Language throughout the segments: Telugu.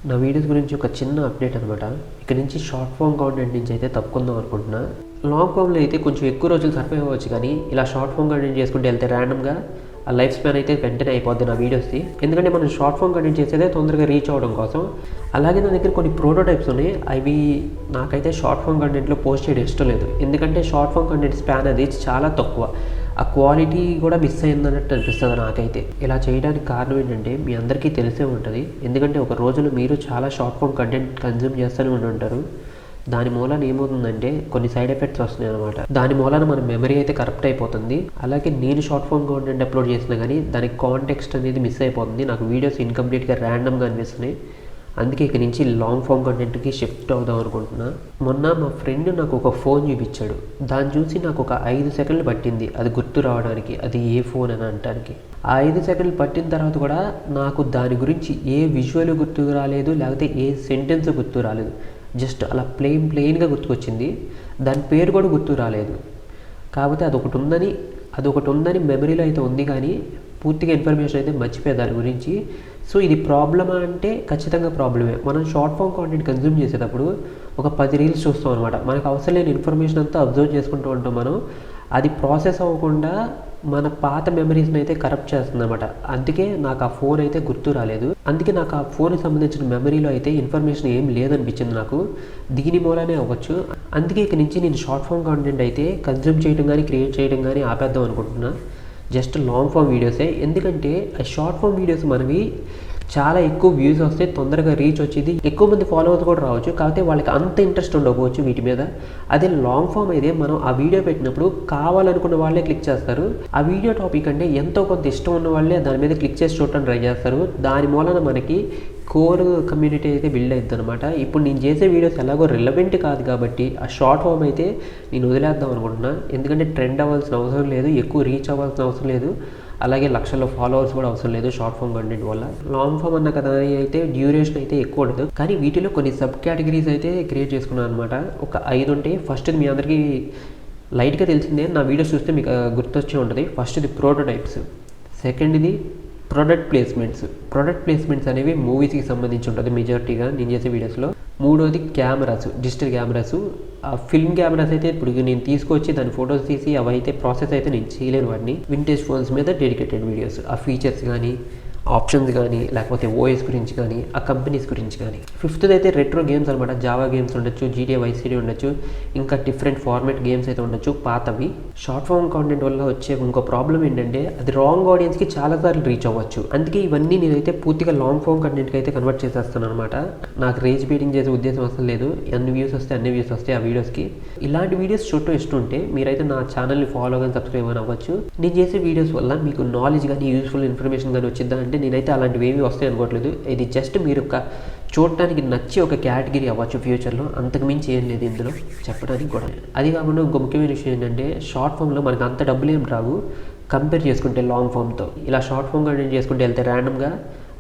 నా వీడియోస్ గురించి ఒక చిన్న అప్డేట్ అనమాట. ఇక్కడ నుంచి షార్ట్ ఫామ్ కంటెంట్ నుంచి అయితే తప్పుకుందాం అనుకుంటున్నా. లాంగ్ ఫామ్లో అయితే కొంచెం ఎక్కువ రోజులు సర్వైవ్ అవ్వచ్చు, కానీ ఇలా షార్ట్ ఫామ్ కంటెంట్ చేసుకుంటే వెళ్తే ర్యాండమ్గా ఆ లైఫ్ స్పాన్ అయితే వెంటనే అయిపోద్ది నా వీడియోస్ది. ఎందుకంటే మనం షార్ట్ ఫామ్ కంటెంట్ చేసేదే తొందరగా రీచ్ అవ్వడం కోసం. అలాగే నా దగ్గర కొన్ని ప్రోటోటైప్స్ ఉన్నాయి. అవి నాకైతే షార్ట్ ఫామ్ కంటెంట్లో పోస్ట్ చేయడం ఇష్టం లేదు. ఎందుకంటే షార్ట్ ఫామ్ కంటెంట్ స్పాన్ అది చాలా తక్కువ, ఆ క్వాలిటీ కూడా మిస్ అయిందన్నట్టు అనిపిస్తుంది నాకైతే. ఇలా చేయడానికి కారణం ఏంటంటే మీ అందరికీ తెలిసే ఉంటుంది. ఎందుకంటే ఒక రోజులో మీరు చాలా షార్ట్ ఫామ్ కంటెంట్ కన్జ్యూమ్ చేస్తూనే ఉంటారు. దాని మూలాన ఏమవుతుందంటే కొన్ని సైడ్ ఎఫెక్ట్స్ వస్తున్నాయి అనమాట. దాని మూలాన మన మెమరీ అయితే కరప్ట్ అయిపోతుంది. అలాగే నేను షార్ట్ ఫామ్ కంటెంట్ అప్లోడ్ చేసినా కానీ దానికి కాంటెక్స్ట్ అనేది మిస్ అయిపోతుంది. నాకు వీడియోస్ ఇన్కంప్లీట్గా ర్యాండమ్గా అనిపిస్తున్నాయి. అందుకే ఇక నుంచి లాంగ్ ఫామ్ కంటెంట్కి షిఫ్ట్ అవుదాం అనుకుంటున్నా. మొన్న మా ఫ్రెండ్ నాకు ఒక ఫోన్ చూపించాడు. దాన్ని చూసి నాకు ఒక 5 సెకండ్లు పట్టింది అది గుర్తు రావడానికి, అది ఏ ఫోన్ అని అనడానికి. ఆ 5 సెకండ్లు పట్టిన తర్వాత కూడా నాకు దాని గురించి ఏ విజువల్ గుర్తు రాలేదు, లేకపోతే ఏ సెంటెన్స్ గుర్తు రాలేదు. జస్ట్ అలా ప్లెయిన్గా గుర్తుకొచ్చింది. దాని పేరు కూడా గుర్తు రాలేదు. కాకపోతే అదొకటి ఉందని మెమరీలో అయితే ఉంది, కానీ పూర్తిగా ఇన్ఫర్మేషన్ అయితే మర్చిపోయే దాని గురించి. సో ఇది ప్రాబ్లమా అంటే ఖచ్చితంగా ప్రాబ్లమే. మనం షార్ట్ ఫామ్ కంటెంట్ కన్జ్యూమ్ చేసేటప్పుడు ఒక 10 రీల్స్ చూస్తాం అనమాట. మనకు అవసరం లేని ఇన్ఫర్మేషన్ అంతా అబ్జర్వ్ చేసుకుంటూ ఉంటాం మనం. అది ప్రాసెస్ అవ్వకుండా మన పాత మెమరీస్ని అయితే కరప్ట్ చేస్తుంది అనమాట. అందుకే నాకు ఆ ఫోన్ అయితే గుర్తు రాలేదు. అందుకే నాకు ఆ ఫోన్కి సంబంధించిన మెమరీలో అయితే ఇన్ఫర్మేషన్ ఏం లేదనిపించింది నాకు. దీని మూలనే అవ్వచ్చు. అందుకే ఇక నుంచి నేను షార్ట్ ఫామ్ కంటెంట్ అయితే కన్జ్యూమ్ చేయడం కానీ క్రియేట్ చేయడం కానీ ఆపేద్దాం అనుకుంటున్నా. జస్ట్ లాంగ్ ఫామ్ వీడియోసే. ఎందుకంటే ఆ షార్ట్ ఫామ్ వీడియోస్ మనవి చాలా ఎక్కువ వ్యూస్ వస్తే తొందరగా రీచ్ వచ్చేది, ఎక్కువ మంది ఫాలోవర్స్ కూడా రావచ్చు. కాకపోతే వాళ్ళకి అంత ఇంట్రెస్ట్ ఉండకపోవచ్చు వీటి మీద. అదే లాంగ్ ఫామ్ అయితే మనం ఆ వీడియో పెట్టినప్పుడు కావాలనుకున్న వాళ్ళే క్లిక్ చేస్తారు. ఆ వీడియో టాపిక్ అంటే ఎంతో కొంత ఇష్టం ఉన్న వాళ్ళే దాని మీద క్లిక్ చేసి చూడటానికి ట్రై చేస్తారు. దాని మూలన మనకి కోర్ కమ్యూనిటీ అయితే బిల్డ్ అవుతుంది అనమాట. ఇప్పుడు నేను చేసే వీడియోస్ ఎలాగో రిలవెంట్ కాదు కాబట్టి ఆ షార్ట్ ఫామ్ అయితే నేను వదిలేద్దాం అనుకుంటున్నా. ఎందుకంటే ట్రెండ్ అవ్వాల్సిన అవసరం లేదు, ఎక్కువ రీచ్ అవ్వాల్సిన అవసరం లేదు, అలాగే లక్షల్లో ఫాలోవర్స్ కూడా అవసరం లేదు షార్ట్ ఫామ్ కంటెంట్ వల్ల. లాంగ్ ఫామ్ అన్న కదా అయితే డ్యూరేషన్ అయితే ఎక్కువ ఉండదు, కానీ వీటిలో కొన్ని సబ్ కేటగిరీస్ అయితే క్రియేట్ చేసుకున్నాను అనమాట. ఒక 5 ఉంటాయి. ఫస్ట్ మీ అందరికీ లైట్గా తెలిసిందే, నా వీడియోస్ చూస్తే మీకు గుర్తొచ్చే ఉంటుంది. ఫస్ట్ది ప్రోటోటైప్స్, సెకండ్ది ప్రొడక్ట్ ప్లేస్మెంట్స్ అనేవి మూవీస్కి సంబంధించి ఉంటుంది మెజారిటీగా నేను చేసే వీడియోస్లో. మూడోది కెమెరాస్, డిజిటల్ కెమెరాస్. ఆ ఫిల్మ్ కెమెరాస్ అయితే ఇప్పుడు నేను తీసుకొచ్చి దాని ఫొటోస్ తీసి అవి అయితే ప్రాసెస్ అయితే నేను చేయలేను వాటిని. వింటేజ్ ఫోన్స్ మీద డెడికేటెడ్ వీడియోస్, ఆ ఫీచర్స్ కానీ ఆప్షన్స్ కానీ లేకపోతే ఓఎస్ గురించి కానీ ఆ కంపెనీస్ గురించి కానీ. ఫిఫ్త్ది అయితే రెట్రో గేమ్స్ అనమాట. జావా గేమ్స్ ఉండొచ్చు, GTA Vice City ఉండొచ్చు, ఇంకా డిఫరెంట్ ఫార్మాట్ గేమ్స్ అయితే ఉండొచ్చు పాతవి. షార్ట్ ఫామ్ కంటెంట్ వల్ల వచ్చే ఇంకో ప్రాబ్లం ఏంటంటే అది రాంగ్ ఆడియన్స్కి చాలాసార్లు రీచ్ అవ్వచ్చు. అందుకే ఇవన్నీ నేనైతే పూర్తిగా లాంగ్ ఫామ్ కంటెంట్కి అయితే కన్వర్ట్ చేసేస్తాను అనమాట. నాకు రేజ్ బీటింగ్ చేసే ఉద్దేశం అసలు లేదు. అన్ని వ్యూస్ వస్తాయి ఆ వీడియోస్కి. ఇలాంటి వీడియోస్ చూడటం ఇష్టం ఉంటే మీరైతే నా ఛానల్ని ఫాలో కానీ సబ్స్క్రైబ్ అని అవ్వచ్చు. నేను చేసే వీడియోస్ వల్ల మీకు నాలెడ్జ్ కానీ యూస్ఫుల్ ఇన్ఫర్మేషన్ కానీ వచ్చిందా అంటే నేనైతే అలాంటివి ఏమీ వస్తాయి అనుకోవట్లేదు. ఇది జస్ట్ మీరు చూడటానికి నచ్చి ఒక కేటగిరీ అవ్వచ్చు ఫ్యూచర్లో, అంతకు మించి ఏం లేదు ఇందులో చెప్పడానికి కూడా. అది కాకుండా ఇంకో ముఖ్యమైన విషయం ఏంటంటే షార్ట్ ఫామ్లో మనకు అంత డబ్బులు ఏం రావు కంపేర్ చేసుకుంటే లాంగ్ ఫామ్తో. ఇలా షార్ట్ ఫామ్ కంటెంట్ చేసుకుంటే వెళ్తే ర్యాండమ్గా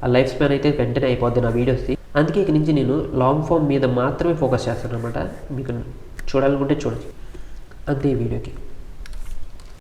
ఆ లైఫ్ స్పాన్ అయితే వెంటనే అయిపోద్ది నా వీడియోస్ది. అందుకే ఇక నుంచి నేను లాంగ్ ఫామ్ మీద మాత్రమే ఫోకస్ చేస్తాను అనమాట. మీకు చూడాలనుకుంటే చూడొచ్చు, అంతే ఈ వీడియోకి.